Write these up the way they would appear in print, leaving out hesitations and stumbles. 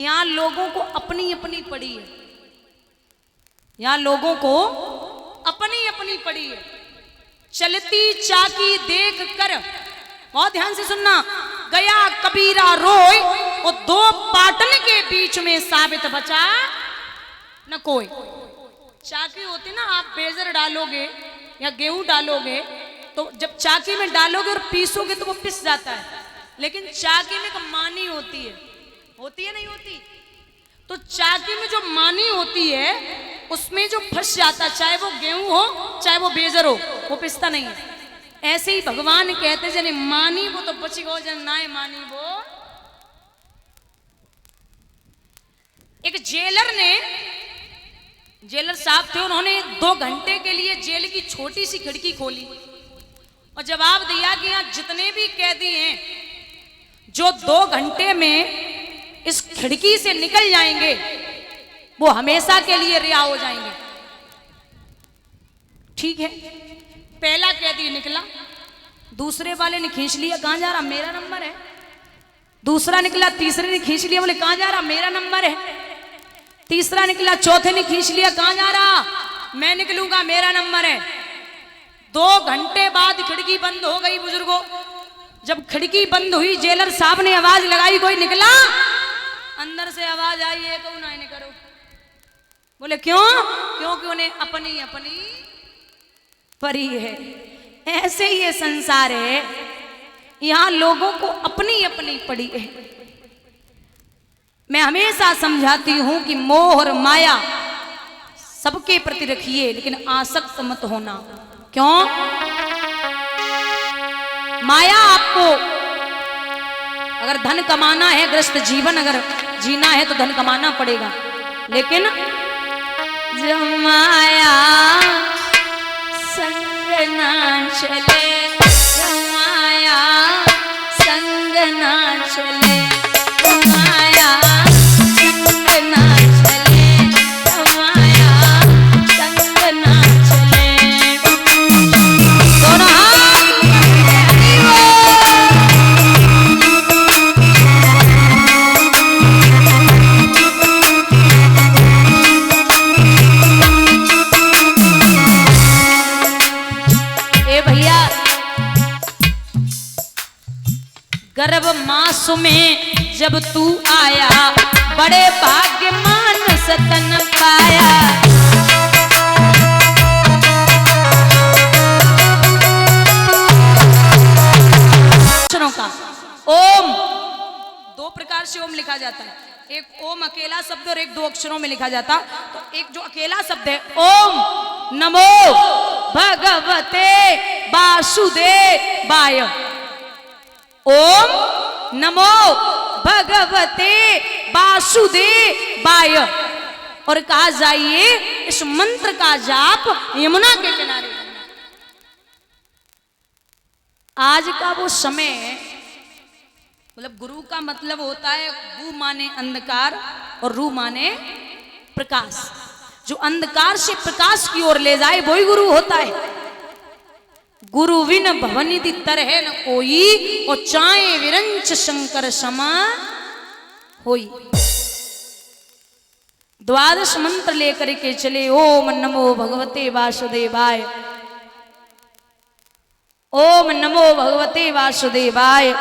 यहाँ लोगों को अपनी अपनी पड़ी है, यहाँ लोगों को अपनी अपनी पड़ी है। चलती चाकी देख कर, बहुत ध्यान से सुनना, गया कबीरा रोय और दो पाटन के बीच में साबित बचा न कोई। चाकी होती ना, आप बेजर डालोगे या गेहूं डालोगे तो जब चाकी में डालोगे और पीसोगे तो वो पिस जाता है, लेकिन चाकी में एक मानी होती है नहीं होती? तो चाकी में जो मानी होती है उसमें जो फंस जाता, चाहे वो गेहूं हो चाहे वो बेजर हो, वो पिसता नहीं है। ऐसे ही भगवान कहते जने मानी वो तो बची गो, जन ना मानी वो। एक जेलर साहब थे, उन्होंने 2 घंटे के लिए जेल की छोटी सी खिड़की खोली और जवाब दिया कि यहाँ जितने भी कैदी हैं जो 2 घंटे में इस खिड़की से निकल जाएंगे वो हमेशा के लिए रिहा हो जाएंगे। ठीक है, पहला कैदी निकला, दूसरे वाले ने खींच लिया, कहां जा रहा, मेरा नंबर है। दूसरा निकला, तीसरे ने खींच लिया, बोले कहां जा रहा, मेरा नंबर है। तीसरा निकला, चौथे ने खींच लिया, कहां जा रहा, मैं निकलूंगा, मेरा नंबर है। 2 घंटे बाद खिड़की बंद हो गई बुजुर्गों। जब खिड़की बंद हुई, जेलर साहब ने आवाज लगाई, कोई निकला? अंदर से आवाज आई, है कौन आए करो। बोले क्यों? क्योंकि उन्हें अपनी अपनी परी है। ऐसे ही ये संसार है, यहां लोगों को अपनी अपनी पड़ी है। मैं हमेशा समझाती हूं कि मोह और माया सबके प्रति रखिए, लेकिन आसक्त मत होना। क्यों? माया आपको, अगर धन कमाना है, ग्रस्त जीवन अगर जीना है तो धन कमाना पड़ेगा, लेकिन जब माया संग ना चले, माया संग ना चले, माया संग ना चले, माया संग ना चले। दोनों गर्भ मास में जब तू आया, बड़े भाग्यमान सतन पाया। अक्षरों का ओम 2 प्रकार से ओम लिखा जाता है, एक ओम अकेला शब्द और एक 2 अक्षरों में लिखा जाता। तो एक जो अकेला शब्द है, ओम नमो भगवते वासुदेवाय, ओम नमो भगवते वासुदेवाय। और कहा जाइए इस मंत्र का जाप यमुना के किनारे करना। आज का वो समय, मतलब गुरु का मतलब होता है, गु माने अंधकार और रू माने प्रकाश। जो अंधकार से प्रकाश की ओर ले जाए वही गुरु होता है। गुरु विन भवनिधि तरह न कोई, और चाहे विरंच शंकर समा होई। 12 मंत्र लेकर के चले, ओम नमो भगवते वासुदेवाय, ओम नमो भगवते वासुदेवाय,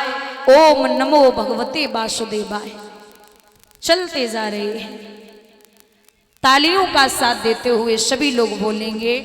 ओम नमो भगवते वासुदेवाय। चलते जा रहे हैं, तालियों का साथ देते हुए सभी लोग बोलेंगे,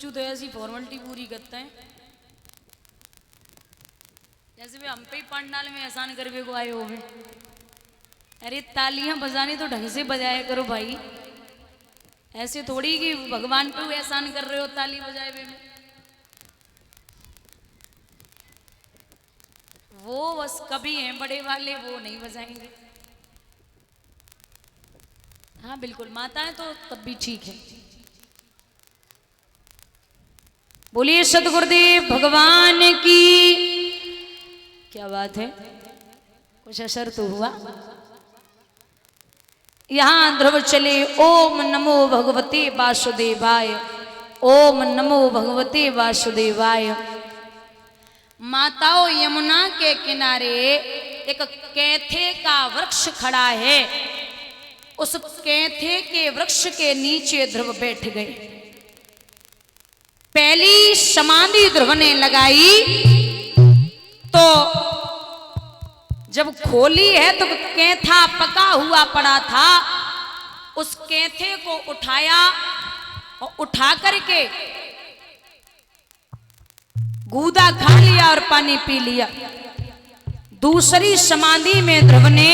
कुछ तो ऐसी फॉर्मेलिटी पूरी करते हैं जैसे वे हम पे ही पंडाल में एहसान करके को आए हो। अरे तालियां बजानी तो ढंग से बजाया करो भाई, ऐसे थोड़ी कि भगवान पे एहसान कर रहे हो ताली बजाए हुए में। वो बस कभी हैं बड़े वाले, वो नहीं बजाएंगे। हाँ बिल्कुल, माताएं तो तब भी ठीक है। बोलिए सतगुरुदेव भगवान की। क्या बात है, कुछ असर तो हुआ। यहां ध्रुव चले ओम नमो भगवते वासुदेवाय, ओम नमो भगवते वासुदेवाय। माताओं, यमुना के किनारे एक कैथे का वृक्ष खड़ा है। उस कैथे के वृक्ष के नीचे ध्रुव बैठ गए। पहली समाधि ध्रुव ने लगाई तो जब खोली है तो कैथा पका हुआ पड़ा था। उस कैथे को उठाया और उठा करके गूदा खा लिया और पानी पी लिया। दूसरी समाधि में ध्रुव ने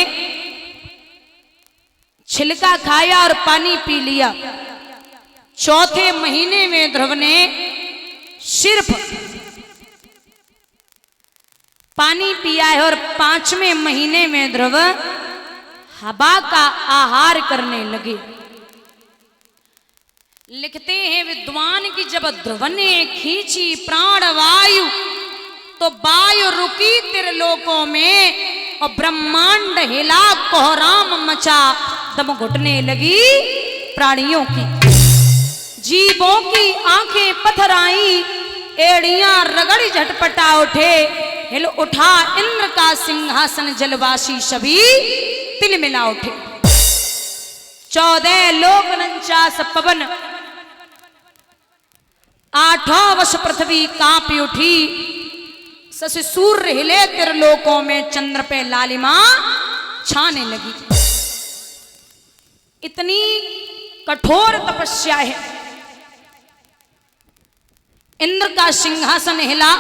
छिलका खाया और पानी पी लिया। चौथे महीने में ध्रुव ने सिर्फ पानी पिया है और पांचवें महीने में ध्रुव हवा का आहार करने लगे। लिखते हैं विद्वान की जब ध्रुव ने खींची प्राण वायु तो वायु रुकी त्रिलोकों में और ब्रह्मांड हिला, कोहराम मचा, दम घुटने लगी प्राणियों की। जीवों की आंखें पत्थर आई, एड़ियां रगड़ झटपटा उठे। हिल उठा इंद्र का सिंहासन, जलवासी सभी तिल मिला उठे। 14 लोक 49 पवन, 8 वश पृथ्वी कांपी उठी। शशि सूर्य हिले त्रिलोकों में, चंद्र पे लालिमा छाने लगी। इतनी कठोर तपस्या है। इंद्र का सिंहासन हिला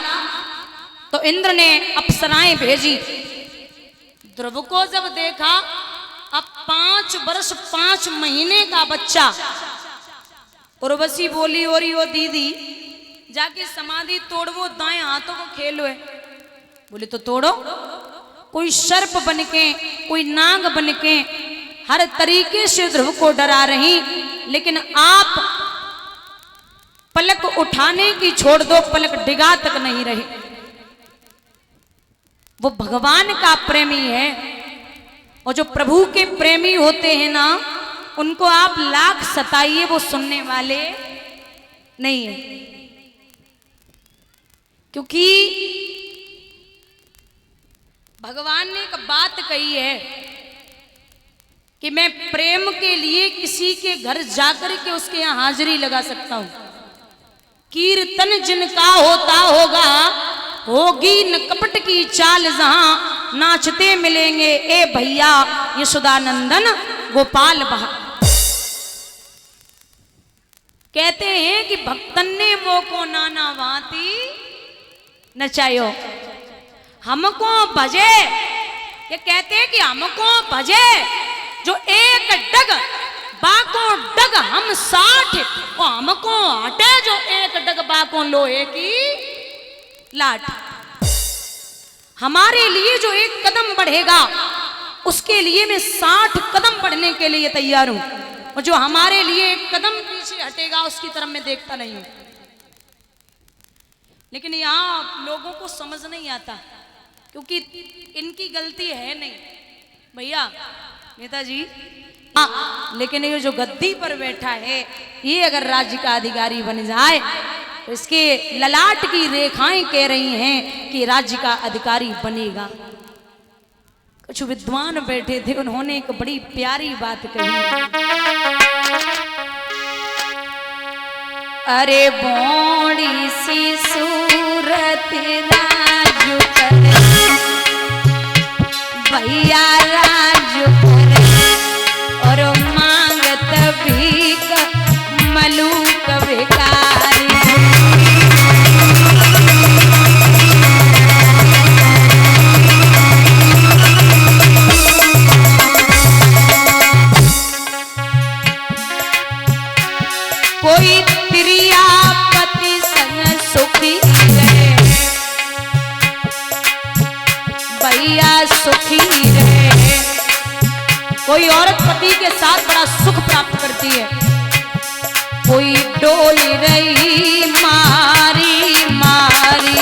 तो इंद्र ने अप्सराएं भेजी। ध्रुव को जब देखा, अब 5 वर्ष 5 महीने का बच्चा। उर्वशी बोली, ओरी ओ दीदी जाके समाधि तोड़वो, दाएं हाथों को खेलो है। बोले तो तोड़ो। कोई सर्प बनके, कोई नाग बनके हर तरीके से ध्रुव को डरा रही, लेकिन आप पलक उठाने की छोड़ दो, पलक डिगा तक नहीं रहे। वो भगवान का प्रेमी है, और जो प्रभु के प्रेमी होते हैं ना, उनको आप लाख सताइए, वो सुनने वाले नहीं है। क्योंकि भगवान ने एक बात कही है कि मैं प्रेम के लिए किसी के घर जाकर के उसके यहां हाजिरी लगा सकता हूं। कीर्तन जिनका होता होगा, होगी न कपट की चाल, जहां नाचते मिलेंगे ए भैया यशोदानंदन गोपाल बहा। कहते हैं कि भक्तन ने मोको नाना भांति नचायो। हमको भजे, ये कहते हैं कि हमको भजे जो एक डग, बाको डग हम 60, और हमको हटे जो एक डग बाको लोहे की लाठ। हमारे लिए जो एक कदम बढ़ेगा, उसके लिए मैं 60 कदम बढ़ने के लिए तैयार हूं, और जो हमारे लिए एक कदम पीछे हटेगा, उसकी तरफ मैं देखता नहीं हूं। लेकिन यहां लोगों को समझ नहीं आता, क्योंकि इनकी गलती है नहीं भैया नेताजी। लेकिन ये जो गद्दी पर बैठा है, ये अगर राज्य का अधिकारी बन जाए तो इसके ललाट की रेखाएं कह रही हैं कि राज्य का अधिकारी बनेगा। कुछ विद्वान बैठे थे, उन्होंने एक बड़ी प्यारी बात कही। अरे बोड़ी सी सूरत राजू करे, भैया राजू करे, और मांगत भीख मलूक भिखारी। कोई औरत पति के साथ बड़ा सुख प्राप्त करती है, कोई डोली रही मारी मारी।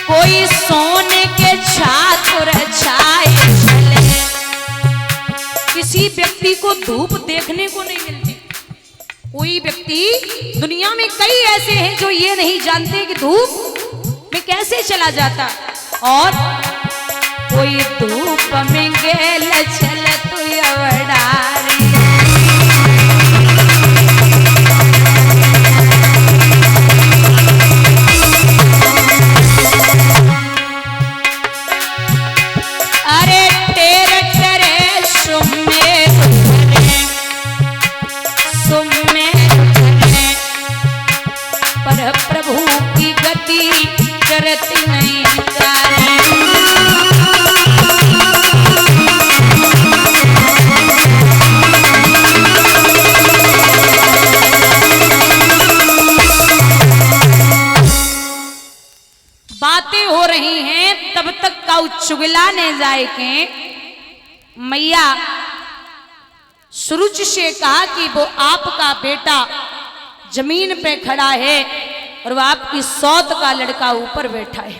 कोई सोने के छात्र छाए चले, किसी व्यक्ति को धूप देखने को नहीं मिलती। कोई व्यक्ति, दुनिया में कई ऐसे हैं जो ये नहीं जानते कि धूप में कैसे चला जाता। और कोई धूप में गेल चल तू अवडारी। अरे तेरे तेरे सुमे सुमे पर प्रभु की गति करती नहीं तारी। बातें हो रही हैं तब तक काऊ चुगलाने जाए के मैया सुरुचि से कहा कि वो आपका बेटा जमीन पे खड़ा है और वो आपकी सौत का लड़का ऊपर बैठा है।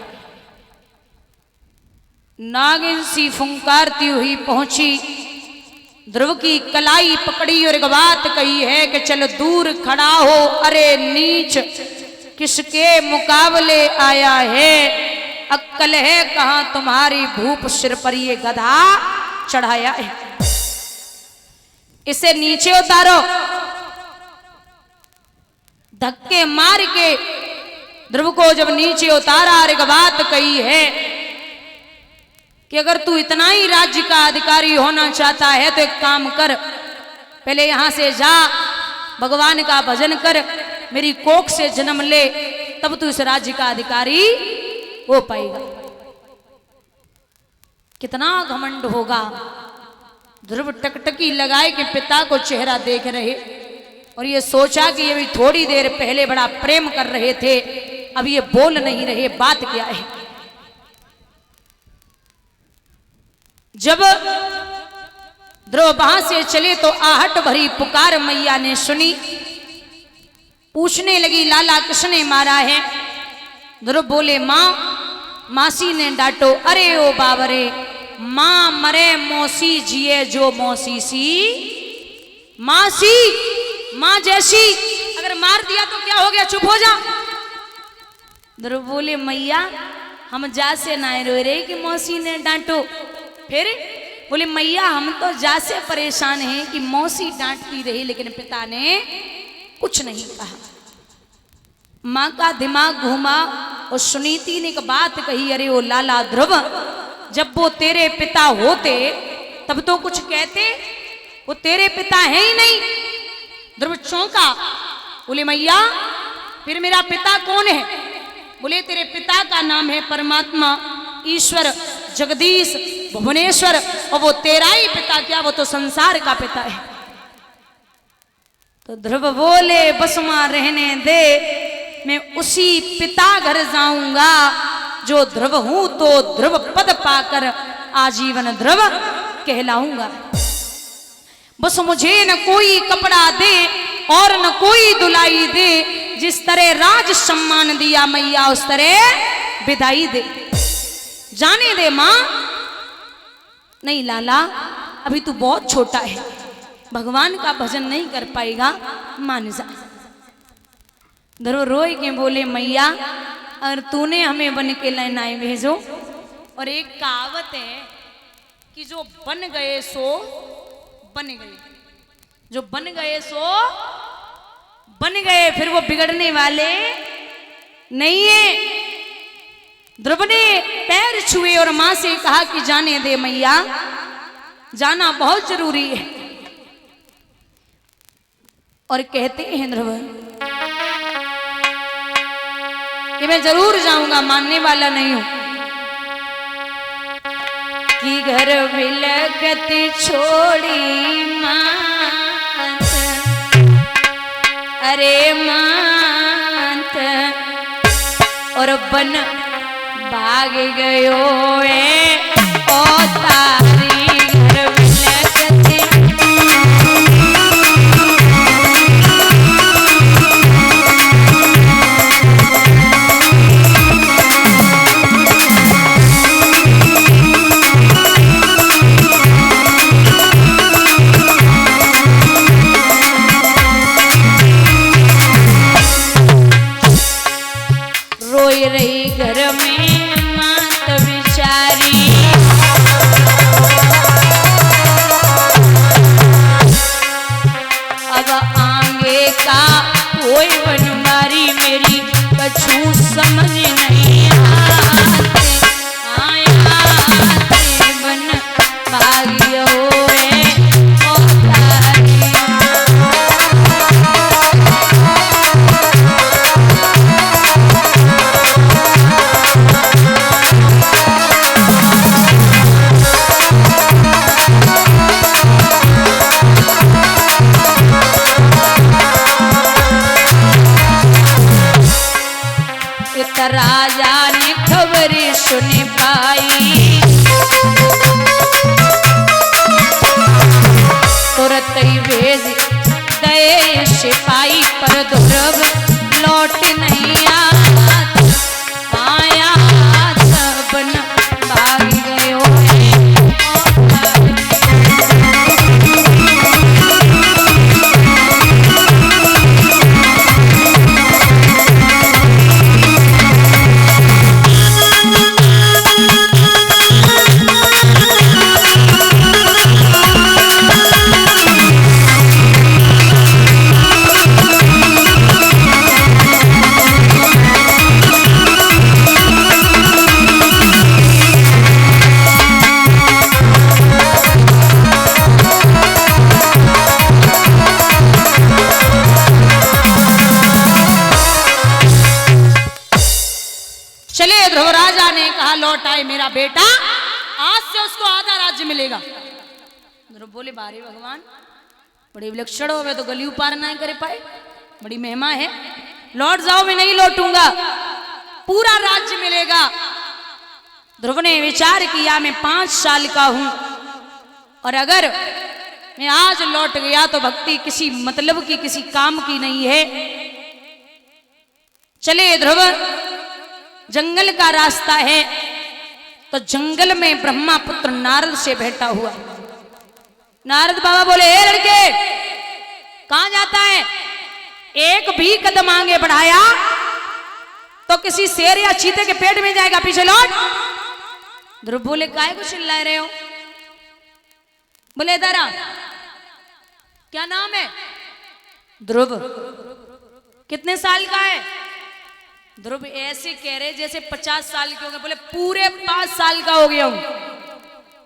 नागिन सी फुंकारती हुई पहुंची, ध्रुव की कलाई पकड़ी और एक बात कही है कि चलो दूर खड़ा हो। अरे नीच, किसके मुकाबले आया है? अक्कल है कहां तुम्हारी? भूप सिर पर ये गधा चढ़ाया है, इसे नीचे उतारो। धक्के मार के ध्रुव को जब नीचे उतारा और एक बात कही है कि अगर तू इतना ही राज्य का अधिकारी होना चाहता है तो एक काम कर, पहले यहां से जा, भगवान का भजन कर, मेरी कोख से जन्म ले, तब तू इस राज्य का अधिकारी हो पाएगा। कितना घमंड होगा। ध्रुव टकटकी लगाए कि पिता को चेहरा देख रहे और ये सोचा कि ये भी थोड़ी देर पहले बड़ा प्रेम कर रहे थे, अब ये बोल नहीं रहे, बात क्या है। जब ध्रुव वहां से चले तो आहट भरी पुकार मैया ने सुनी। पूछने लगी, लाला किसने मारा है? ध्रुव बोले, मां, मासी ने डांटो। अरे ओ बाबरे, मां मरे मौसी जिए जो मौसी सी। मासी, मां जैसी, अगर मार दिया तो क्या हो गया, चुप हो जा। ध्रुव बोले, मैया हम जा से ना रो रहे कि मौसी ने डांटो। फिर बोले, मैया हम तो जा से परेशान हैं कि मौसी डांटती रही लेकिन पिता ने कुछ नहीं कहा। मां का दिमाग घूमा और सुनीति ने एक बात कही, अरे ओ लाला ध्रुव, जब वो तेरे पिता होते तब तो कुछ कहते, वो तेरे पिता है ही नहीं। ध्रुव चौंका, बोले मैया फिर मेरा पिता कौन है? बोले तेरे पिता का नाम है परमात्मा, ईश्वर, जगदीश, भुवनेश्वर, और वो तेरा ही पिता क्या, वो तो संसार का पिता है। तो ध्रुव बोले, बस मां रहने दे, मैं उसी पिता घर जाऊंगा जो ध्रुव हूं, तो ध्रुव पद पाकर आजीवन ध्रुव कहलाऊंगा। बस मुझे न कोई कपड़ा दे और न कोई दुलाई दे, जिस तरह राज सम्मान दिया मैया उस तरह विदाई दे। जाने दे मां। नहीं लाला, अभी तू बहुत छोटा है, भगवान का भजन नहीं कर पाएगा, मान जा। ध्रुव रोए के बोले, मैया अगर तूने हमें बन के लाए भेजो। और एक कहावत है कि जो बन गए सो बन गए, जो बन गए सो बन गए, फिर वो बिगड़ने वाले नहीं है। ध्रुव ने पैर छुए और मां से कहा कि जाने दे मैया, जाना बहुत जरूरी है। और कहते हैं ध्रुव कि मैं जरूर जाऊंगा, मानने वाला नहीं हूं। कि घर बिलकत छोड़ी मां, रे मात और बन भाग गयो है ओ तारी घर बिलकते। रोई रही घर में मात बिचारी, अब आगे का कोई बनवारी मेरी कछु समझ नहीं आते। आते बन भाग्य होए ओ तारी। राजा ने खबर सुन पाई, तुरंत ही भेज दे सिपाही, पर ध्रुव लौट नहीं आया बन भाग गयो है। चले ध्रुव राजा ने कहा लौट आए मेरा बेटा, आज से उसको आधा राज्य मिलेगा। ध्रुव बोले बारे भगवान बड़ी विलक्षण हो, तो गली पार ना करे पाए, बड़ी महिमा है, लौट जाओ मैं नहीं लौटूंगा, पूरा राज्य मिलेगा। ध्रुव ने विचार किया मैं 5 साल का हूं और अगर मैं आज लौट गया तो भक्ति किसी मतलब की किसी काम की नहीं है। चले ध्रुव, जंगल का रास्ता है, तो जंगल में ब्रह्मा पुत्र नारद से बैठा हुआ। नारद बाबा बोले ए लड़के कहां जाता है? एक भी कदम आगे बढ़ाया तो किसी शेर या चीते के पेट में जाएगा, पीछे लौट। ध्रुव बोले काहे को चिल्ला रहे हो? बोले दारा क्या नाम है? ध्रुव। कितने साल का है? ध्रुव ऐसे कह रहे जैसे 50 साल के हो गए। बोले पूरे 5 साल का हो गया हूं,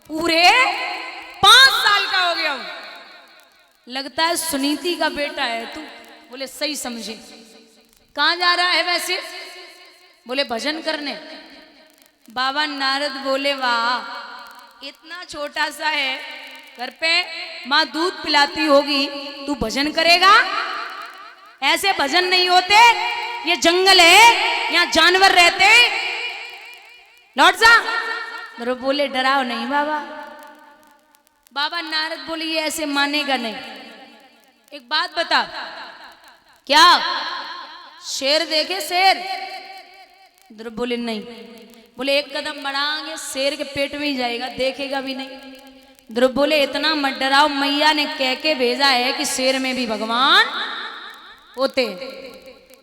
पूरे 5 साल का हो गया हूं। लगता है सुनीति का बेटा है तू। बोले सही समझे। कहां जा रहा है वैसे? बोले भजन करने। बाबा नारद बोले वाह, इतना छोटा सा है, घर पे माँ दूध पिलाती होगी, तू भजन करेगा? ऐसे भजन नहीं होते, ये जंगल है, यहाँ जानवर रहते। लौट जा। ध्रुव बोले डराओ नहीं बाबा। बाबा नारद बोले ये ऐसे मानेगा नहीं। एक बात बता, क्या शेर देखे शेर? ध्रुव बोले नहीं। बोले एक कदम बढ़ाएंगे शेर के पेट में ही जाएगा, देखेगा भी नहीं। ध्रुव बोले इतना मत डराओ, मैया ने कह के भेजा है कि शेर में भी भगवान होते।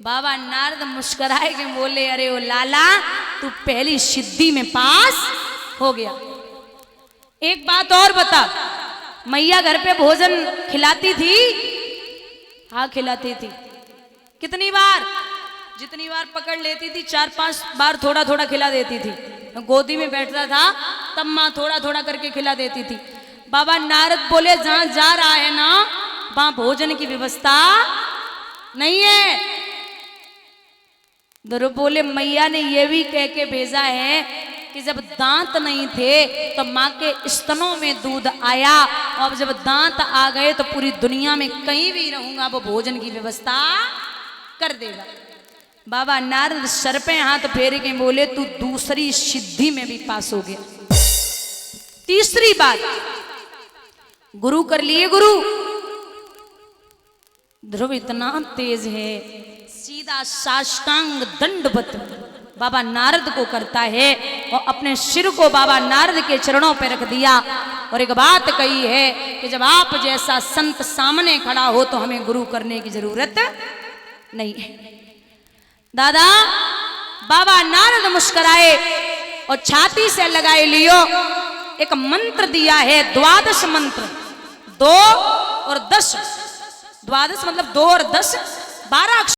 बाबा नारद मुस्कुराए के बोले अरे ओ लाला, तू पहली सिद्धि में पास हो गया। एक बात और बता, मैया घर पे भोजन खिलाती थी? हाँ खिलाती थी। कितनी बार? जितनी बार पकड़ लेती थी, 4-5 बार थोड़ा थोड़ा खिला देती थी। गोदी में बैठता था तब माँ थोड़ा थोड़ा करके खिला देती थी। बाबा नारद बोले जहां जा रहा है ना, वहां भोजन की व्यवस्था नहीं है। ध्रुव बोले मैया ने ये भी कह के भेजा है कि कि जब दांत नहीं थे तो माँ के स्तनों में दूध आया, और जब दांत आ गए तो पूरी दुनिया में कहीं भी रहूंगा वो भोजन की व्यवस्था कर देगा। बाबा नारद सर पे हाथ फेर के बोले तू दूसरी सिद्धि में भी पास हो गया। तीसरी बात, गुरु कर लिए गुरु। ध्रुव इतना तेज है, सीधा साष्टांग दंडवत बाबा नारद को करता है और अपने सिर को बाबा नारद के चरणों पर रख दिया और एक बात कही है कि जब आप जैसा संत सामने खड़ा हो तो हमें गुरु करने की जरूरत नहीं है। दादा बाबा नारद मुस्कुराए और छाती से लगाए लियो एक मंत्र दिया है, द्वादश मंत्र, 2 और 10। द्वादश मतलब 2 और 10, 12